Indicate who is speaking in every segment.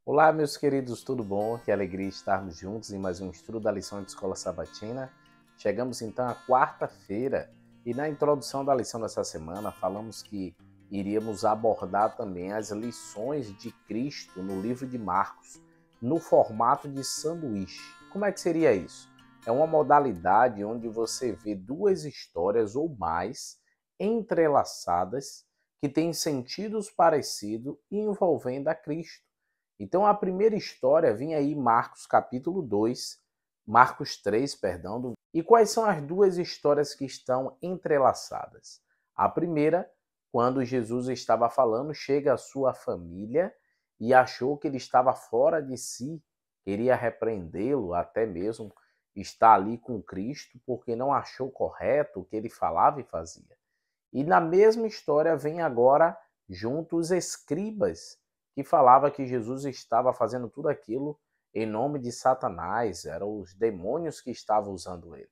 Speaker 1: Olá, meus queridos, tudo bom? Que alegria estarmos juntos em mais um estudo da lição de Escola Sabatina. Chegamos então à quarta-feira e na introdução da lição dessa semana falamos que iríamos abordar também as lições de Cristo no livro de Marcos, no formato de sanduíche. Como é que seria isso? É uma modalidade onde você vê duas histórias ou mais entrelaçadas que têm sentidos parecidos e envolvendo a Cristo. Então a primeira história vinha aí Marcos 3, perdão. E quais são as duas histórias que estão entrelaçadas? A primeira, quando Jesus estava falando, chega a sua família e achou que ele estava fora de si, queria repreendê-lo, até mesmo estar ali com Cristo, porque não achou correto o que ele falava e fazia. E na mesma história vem agora junto os escribas, que falava que Jesus estava fazendo tudo aquilo em nome de Satanás, eram os demônios que estavam usando ele.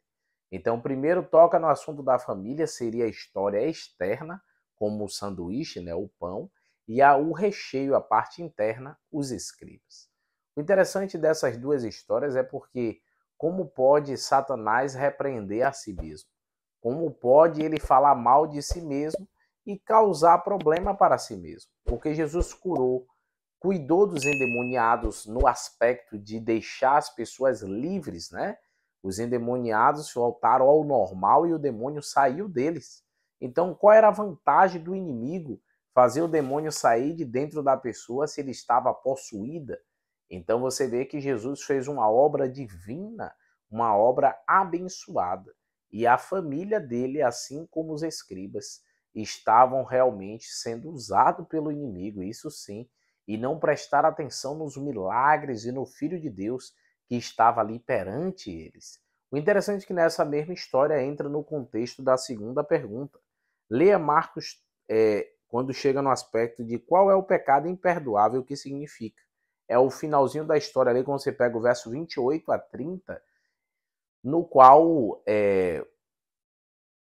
Speaker 1: Então, primeiro toca no assunto da família, seria a história externa, como o sanduíche, né, o pão, e o recheio, a parte interna, os escribas. O interessante dessas duas histórias é porque como pode Satanás repreender a si mesmo? Como pode ele falar mal de si mesmo e causar problema para si mesmo? Porque Jesus cuidou dos endemoniados no aspecto de deixar as pessoas livres, né? Os endemoniados voltaram ao normal e o demônio saiu deles. Então, qual era a vantagem do inimigo fazer o demônio sair de dentro da pessoa se ele estava possuída? Então, você vê que Jesus fez uma obra divina, uma obra abençoada. E a família dele, assim como os escribas, estavam realmente sendo usados pelo inimigo, isso sim, e não prestar atenção nos milagres e no Filho de Deus que estava ali perante eles. O interessante é que nessa mesma história entra no contexto da segunda pergunta. Leia Marcos quando chega no aspecto de qual é o pecado imperdoável, o que significa. É o finalzinho da história ali, quando você pega o verso 28 a 30, no qual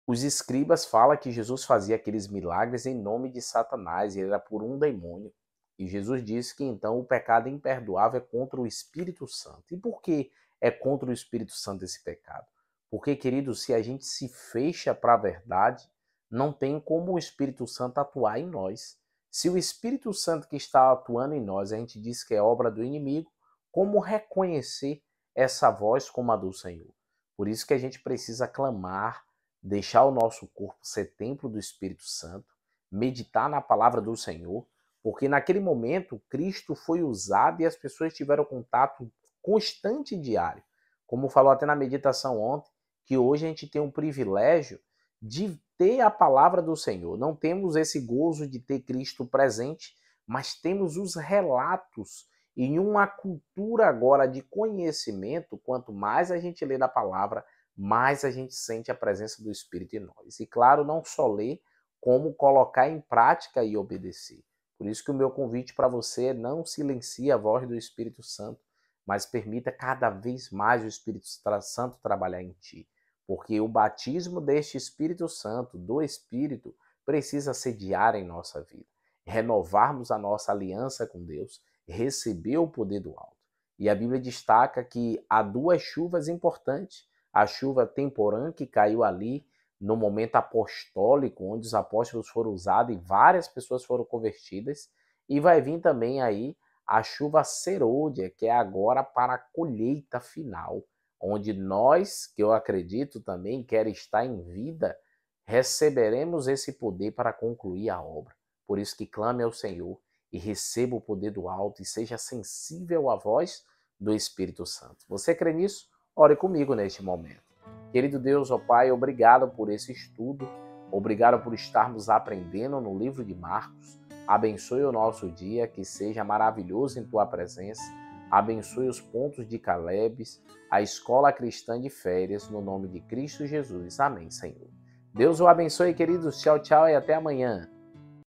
Speaker 1: os escribas falam que Jesus fazia aqueles milagres em nome de Satanás, e ele era por um demônio. E Jesus disse que então o pecado imperdoável é contra o Espírito Santo. E por que é contra o Espírito Santo esse pecado? Porque, querido, se a gente se fecha para a verdade, não tem como o Espírito Santo atuar em nós. Se o Espírito Santo que está atuando em nós, a gente diz que é obra do inimigo, como reconhecer essa voz como a do Senhor? Por isso que a gente precisa clamar, deixar o nosso corpo ser templo do Espírito Santo, meditar na palavra do Senhor, porque naquele momento Cristo foi usado e as pessoas tiveram contato constante e diário. Como falou até na meditação ontem, que hoje a gente tem o privilégio de ter a palavra do Senhor. Não temos esse gozo de ter Cristo presente, mas temos os relatos em uma cultura agora de conhecimento. Quanto mais a gente lê da palavra, mais a gente sente a presença do Espírito em nós. E claro, não só ler, como colocar em prática e obedecer. Por isso que o meu convite para você é não silencie a voz do Espírito Santo, mas permita cada vez mais o Espírito Santo trabalhar em ti. Porque o batismo deste Espírito Santo, do Espírito, precisa ser diário em nossa vida. Renovarmos a nossa aliança com Deus, receber o poder do alto. E a Bíblia destaca que há duas chuvas importantes. A chuva temporã que caiu ali no momento apostólico, onde os apóstolos foram usados e várias pessoas foram convertidas. E vai vir também aí a chuva serôdia, que é agora para a colheita final, onde nós, que eu acredito também, quer estar em vida, receberemos esse poder para concluir a obra. Por isso que clame ao Senhor e receba o poder do alto e seja sensível à voz do Espírito Santo. Você crê nisso? Ore comigo neste momento. Querido Deus, ó Pai, obrigado por esse estudo, obrigado por estarmos aprendendo no livro de Marcos. Abençoe o nosso dia, que seja maravilhoso em Tua presença. Abençoe os pontos de Calebes, a escola cristã de férias, no nome de Cristo Jesus. Amém, Senhor. Deus o abençoe, queridos. Tchau, tchau e até amanhã.